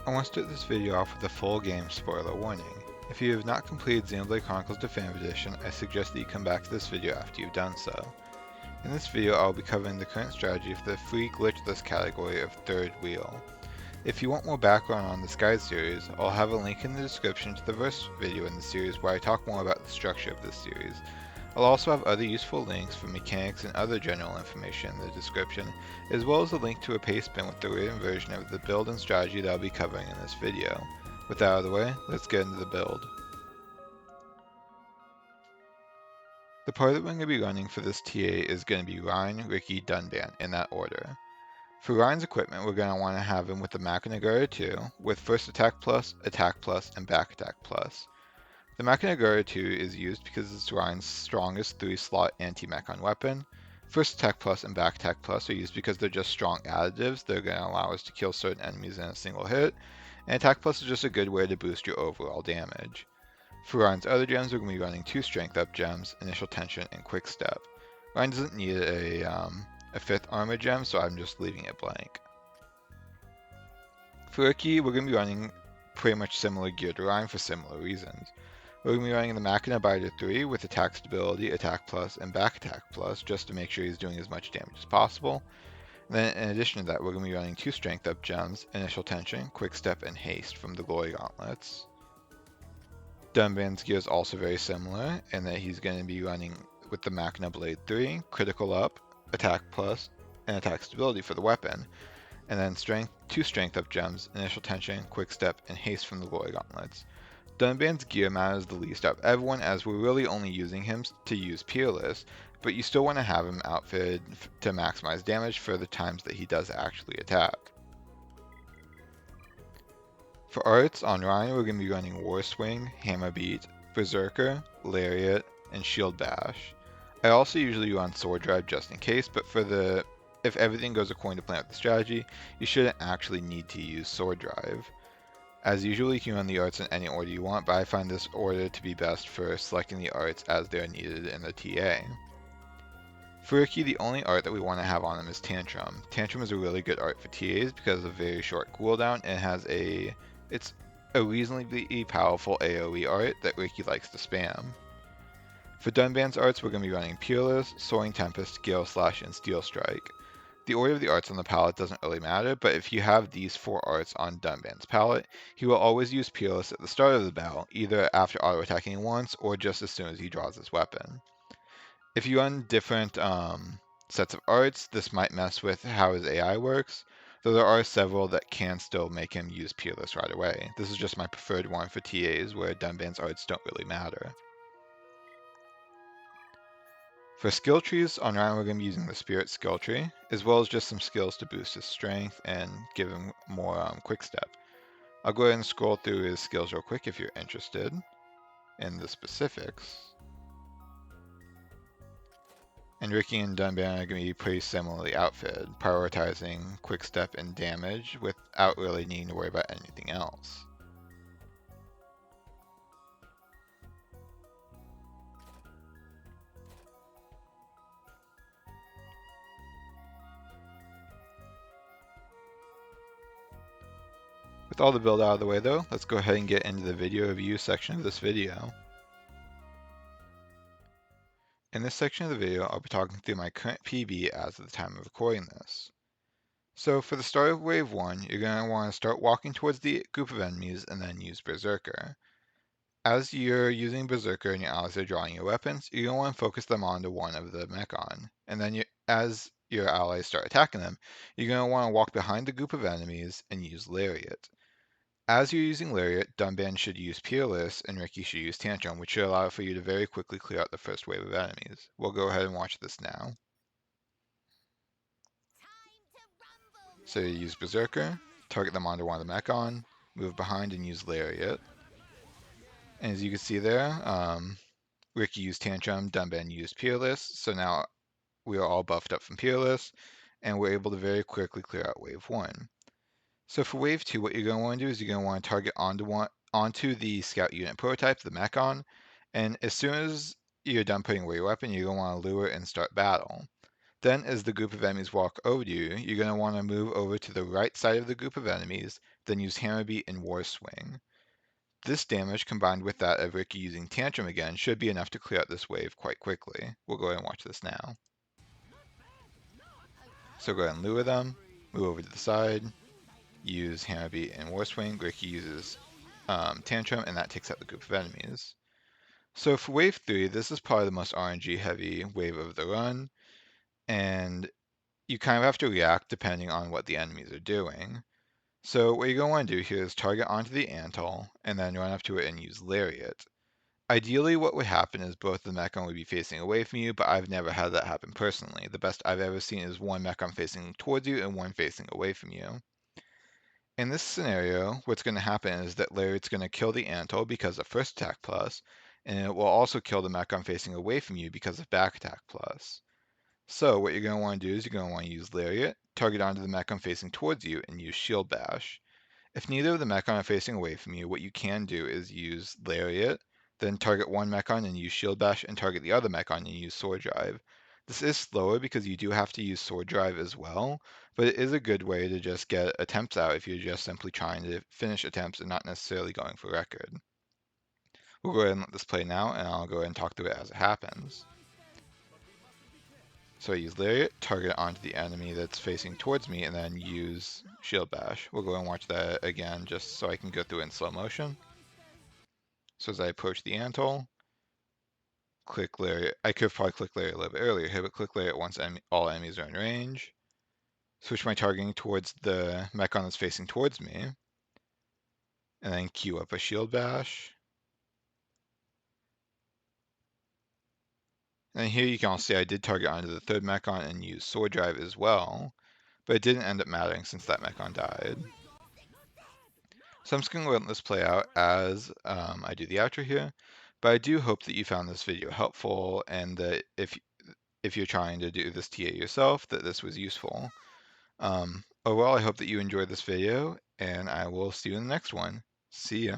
I want to start this video off with a full game spoiler warning. If you have not completed Xenoblade Chronicles Definitive Edition, I suggest that you come back to this video after you've done so. In this video, I will be covering the current strategy for the free glitchless category of Third Wheel. If you want more background on this guide series, I'll have a link in the description to the first video in the series where I talk more about the structure of this series. I'll also have other useful links for mechanics and other general information in the description, as well as a link to a Pastebin with the written version of the build and strategy that I'll be covering in this video. With that out of the way, let's get into the build. The part that we're going to be running for this TA is going to be Ryan, Ricky, Dunban, in that order. For Ryan's equipment, we're going to want to have him with the Machinagura 2, with First Attack Plus, and Back Attack Plus. The Machinagura 2 is used because it's Ryan's strongest 3-slot anti-mechon weapon. First Attack Plus and Back Attack Plus are used because they're just strong additives that are going to allow us to kill certain enemies in a single hit, and Attack Plus is just a good way to boost your overall damage. For Ryan's other gems, we're going to be running 2 Strength Up gems, Initial Tension, and Quick Step. Ryan doesn't need a 5th Armor gem, so I'm just leaving it blank. For Ricky, we're going to be running pretty much similar gear to Ryan for similar reasons. We're going to be running the Machina Biter 3 with Attack Stability, Attack Plus, and Back Attack Plus, just to make sure he's doing as much damage as possible. And then in addition to that, we're going to be running 2 Strength Up gems, Initial Tension, Quick Step, and Haste from the Glory Gauntlets. Dunban's gear is also very similar, in that he's going to be running with the Machina Blade 3, Critical Up, Attack Plus, and Attack Stability for the weapon, and then 2 Strength Up gems, Initial Tension, Quick Step, and Haste from the Glory Gauntlets. Dunban's gear matters the least out of everyone, as we're really only using him to use Peerless, but you still want to have him outfitted to maximize damage for the times that he does actually attack. For arts, on Ryan we're going to be running War Swing, Hammer Beat, Berserker, Lariat, and Shield Bash. I also usually run Sword Drive just in case, but if everything goes according to plan with the strategy, you shouldn't actually need to use Sword Drive. As usual, you can run the arts in any order you want, but I find this order to be best for selecting the arts as they are needed in the TA. For Ricky, the only art that we want to have on him is Tantrum. Tantrum is a really good art for TAs because of a very short cooldown and it's a reasonably powerful AoE art that Ricky likes to spam. For Dunban's arts, we're going to be running Peerless, Soaring Tempest, Gale Slash, and Steel Strike. The order of the arts on the palette doesn't really matter, but if you have these 4 arts on Dunban's palette, he will always use Peerless at the start of the battle, either after auto-attacking once or just as soon as he draws his weapon. If you run different sets of arts, this might mess with how his AI works, though there are several that can still make him use Peerless right away. This is just my preferred one for TAs where Dunban's arts don't really matter. For skill trees, on Ryan we're going to be using the Spirit skill tree, as well as just some skills to boost his strength and give him more quick step. I'll go ahead and scroll through his skills real quick if you're interested in the specifics. And Ricky and Dunban are going to be pretty similarly outfitted, prioritizing quick step and damage without really needing to worry about anything else. With all the build out of the way though, let's go ahead and get into the video review section of this video. In this section of the video, I'll be talking through my current PB as of the time of recording this. So for the start of Wave 1, you're going to want to start walking towards the group of enemies and then use Berserker. As you're using Berserker and your allies are drawing your weapons, you're going to want to focus them onto one of the mechon. And then as your allies start attacking them, you're going to want to walk behind the group of enemies and use Lariat. As you're using Lariat, Dunban should use Peerless and Ricky should use Tantrum, which should allow for you to very quickly clear out the first wave of enemies. We'll go ahead and watch this now. So you use Berserker, target them onto one of the mechon, move behind and use Lariat. And as you can see there, Ricky used Tantrum, Dunban used Peerless, so now we are all buffed up from Peerless, and we're able to very quickly clear out Wave 1. So for Wave 2, what you're going to want to do is you're going to want to target onto the Scout Unit prototype, the Mechon, and as soon as you're done putting away your weapon, you're going to want to lure and start battle. Then as the group of enemies walk over to you, you're going to want to move over to the right side of the group of enemies, then use Hammer Beat and War Swing. This damage, combined with that of Ricky using Tantrum again, should be enough to clear out this wave quite quickly. We'll go ahead and watch this now. So go ahead and lure them, move over to the side, use Hammer Beat and War Swing. Ricky uses Tantrum, and that takes out the group of enemies. So for wave 3, this is probably the most RNG heavy wave of the run, and you kind of have to react depending on what the enemies are doing. So what you're going to want to do here is target onto the Antle, and then run up to it and use Lariat. Ideally, what would happen is both the Mechon would be facing away from you, but I've never had that happen personally. The best I've ever seen is one Mechon facing towards you and one facing away from you. In this scenario, what's going to happen is that Lariat's going to kill the Antle because of first attack plus, and it will also kill the Mechon facing away from you because of back attack plus. So what you're going to want to do is you're going to want to use Lariat, target onto the Mechon facing towards you, and use Shield Bash. If neither of the Mechon are facing away from you, what you can do is use Lariat, then target one Mechon and use Shield Bash, and target the other Mechon and use Sword Drive. This is slower because you do have to use Sword Drive as well, but it is a good way to just get attempts out if you're just simply trying to finish attempts and not necessarily going for record. We'll go ahead and let this play now, and I'll go ahead and talk through it as it happens. So I use Lariat, target onto the enemy that's facing towards me, and then use Shield Bash. We'll go and watch that again just so I can go through it in slow motion. So as I approach the Antle, click Lariat. I could have probably clicked Lariat a little bit earlier here, but click Lariat once all enemies are in range. Switch my targeting towards the Mechon that's facing towards me, and then queue up a Shield Bash. And here you can also see I did target onto the third Mechon and use Sword Drive as well, but it didn't end up mattering since that Mechon died. So I'm just going to let this play out as I do the outro here, but I do hope that you found this video helpful and that if you're trying to do this TA yourself, that this was useful. Overall, I hope that you enjoyed this video, and I will see you in the next one. See ya.